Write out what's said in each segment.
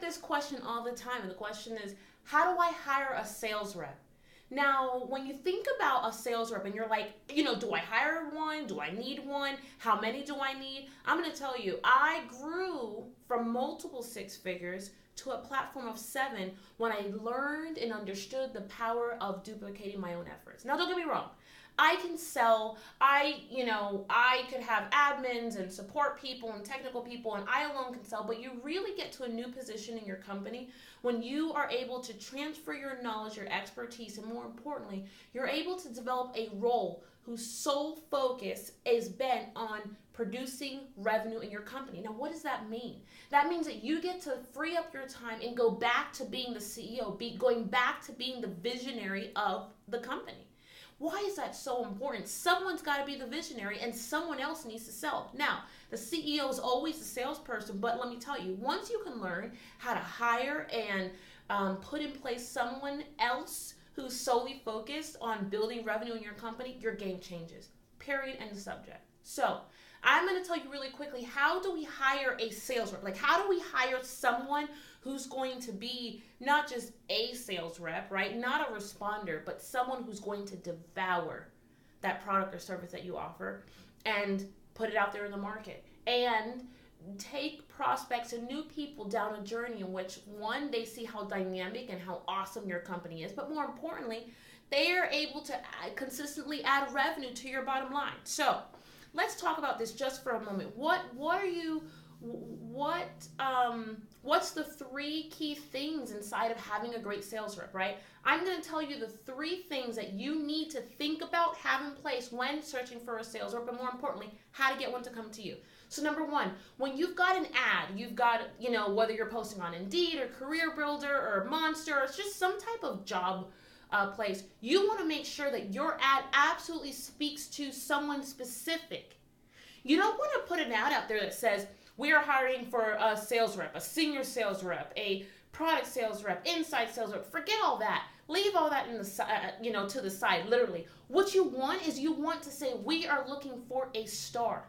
this question all the time, and the question is, how do I hire a sales rep? Now, when you think about a sales rep and you're like, do I hire one? Do I need one? How many do I need? I'm going to tell you, I grew from multiple six figures to a platform of 7 when I learned and understood the power of duplicating my own efforts. Now, don't get me wrong. I can sell, I could have admins and support people and technical people, and I alone can sell, but you really get to a new position in your company when you are able to transfer your knowledge, your expertise, and more importantly, you're able to develop a role whose sole focus is bent on producing revenue in your company. Now, what does that mean? That means that you get to free up your time and go back to being the CEO, going back to being the visionary of the company. Why is that so important? Someone's got to be the visionary and someone else needs to sell. Now, the CEO is always the salesperson, but let me tell you, once you can learn how to hire and put in place someone else who's solely focused on building revenue in your company, your game changes. Period. End of subject. So I'm going to tell you really quickly, how do we hire a sales rep? Like, how do we hire someone who's going to be not just a sales rep, right? Not a responder, but someone who's going to devour that product or service that you offer and put it out there in the market and take prospects and new people down a journey in which, one, they see how dynamic and how awesome your company is, but more importantly, they are able to consistently add revenue to your bottom line. So let's talk about this just for a moment. What's the 3 key things inside of having a great sales rep, right? I'm going to tell you the 3 things that you need to think about, have in place when searching for a sales rep, but more importantly, how to get one to come to you. So number 1, when you've got an ad, you've got, whether you're posting on Indeed or Career Builder or Monster, or it's just some type of job place, you want to make sure that your ad absolutely speaks to someone specific. You don't want to put an ad out there that says, we are hiring for a sales rep, a senior sales rep, a product sales rep, inside sales rep. Forget all that. Leave all that in the to the side, literally. What you want is you want to say, we are looking for a star.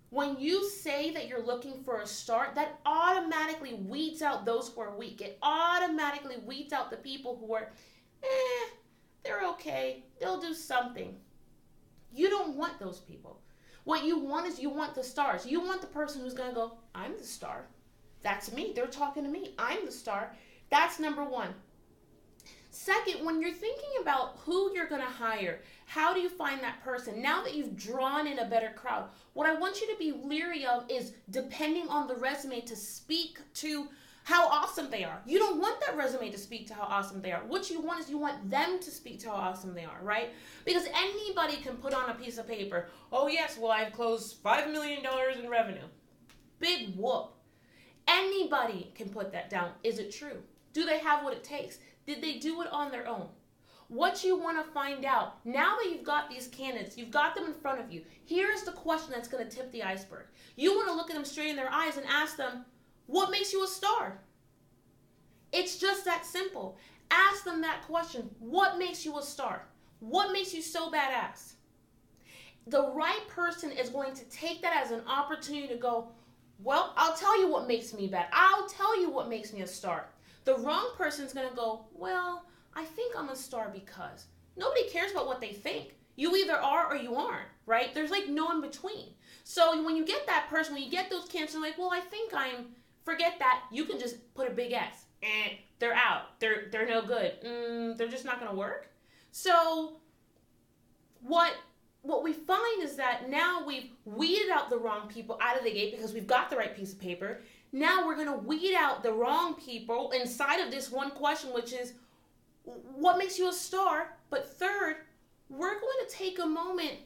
When you say that you're looking for a star, that automatically weeds out those who are weak. It automatically weeds out the people who are, they're okay. They'll do something. You don't want those people. What you want is you want the stars. You want the person who's going to go, I'm the star. That's me. They're talking to me. I'm the star. That's number 1. Second, when you're thinking about who you're going to hire, how do you find that person? Now that you've drawn in a better crowd, what I want you to be leery of is depending on the resume to speak to how awesome they are. You don't want that resume to speak to how awesome they are. What you want is you want them to speak to how awesome they are, right? Because anybody can put on a piece of paper, oh yes, well I've closed $5 million in revenue. Big whoop. Anybody can put that down. Is it true? Do they have what it takes? Did they do it on their own? What you want to find out, now that you've got these candidates, you've got them in front of you, here's the question that's going to tip the iceberg. You want to look at them straight in their eyes and ask them, what makes you a star? It's just that simple. Ask them that question. What makes you a star? What makes you so badass? The right person is going to take that as an opportunity to go, well, I'll tell you what makes me bad. I'll tell you what makes me a star. The wrong person is going to go, well, I think I'm a star because. Nobody cares about what they think. You either are or you aren't, right? There's like no in between. So when you get that person, when you get those candidates, like, well, I think forget that. You can just put a big X. They're out. They're no good. They're just not going to work. So what we find is that now we've weeded out the wrong people out of the gate because we've got the right piece of paper. Now we're going to weed out the wrong people inside of this one question, which is, what makes you a star? But third, we're going to take a moment.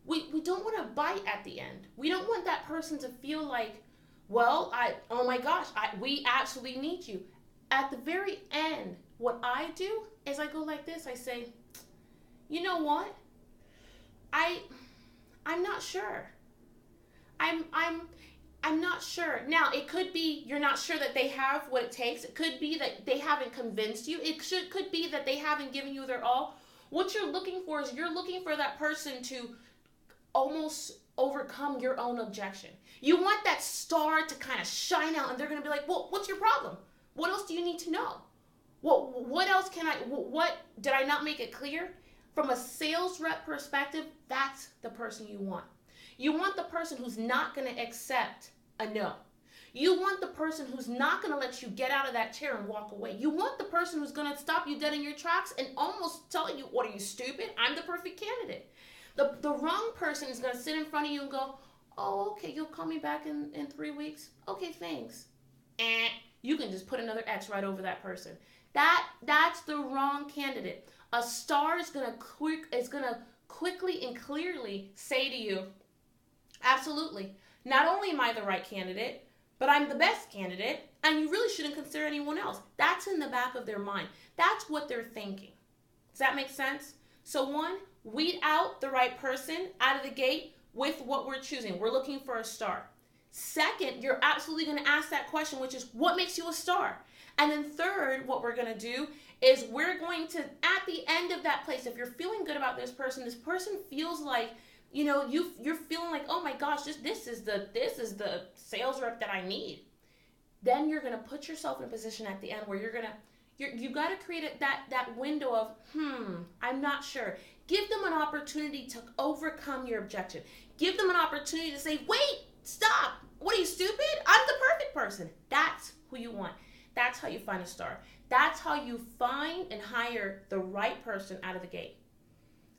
We don't want to bite at the end. We don't want that person to feel like, well, oh my gosh, we absolutely need you. At the very end, what I do is I go like this. I say, you know what? I'm not sure. I'm not sure. Now, it could be you're not sure that they have what it takes. It could be that they haven't convinced you. It could be that they haven't given you their all. What you're looking for is you're looking for that person to almost overcome your own objection. You want that star to kind of shine out, and they're going to be like, well, what's your problem? What else do you need to know? What else can what did I not make it clear? From a sales rep perspective, that's the person you want. You want the person who's not going to accept a no. You want the person who's not going to let you get out of that chair and walk away. You want the person who's going to stop you dead in your tracks and almost tell you, what, are you stupid? I'm the perfect candidate. The wrong person is going to sit in front of you and go, oh, okay, you'll call me back in 3 weeks? Okay, thanks. You can just put another X right over that person. That's the wrong candidate. A star is going to quickly and clearly say to you, absolutely, not only am I the right candidate, but I'm the best candidate, and you really shouldn't consider anyone else. That's in the back of their mind. That's what they're thinking. Does that make sense? So one, weed out the right person out of the gate with what we're choosing. We're looking for a star. Second, you're absolutely going to ask that question, which is, what makes you a star? And then third, what we're going to do is we're going to, at the end of that place, if you're feeling good about this person feels like, you're feeling like, oh my gosh, this is the sales rep that I need. Then you're going to put yourself in a position at the end where you got to create that window of, I'm not sure. Give them an opportunity to overcome your objection. Give them an opportunity to say, wait, stop. What, are you stupid? I'm the perfect person. That's who you want. That's how you find a star. That's how you find and hire the right person out of the gate.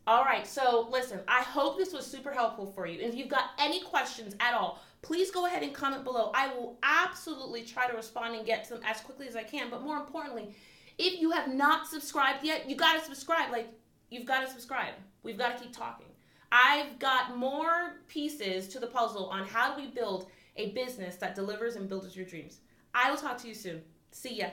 All right, so listen, I hope this was super helpful for you. And if you've got any questions at all, please go ahead and comment below. I will absolutely try to respond and get to them as quickly as I can. But more importantly, if you have not subscribed yet, you got to subscribe. You've got to subscribe. We've got to keep talking. I've got more pieces to the puzzle on how do we build a business that delivers and builds your dreams. I will talk to you soon. See ya.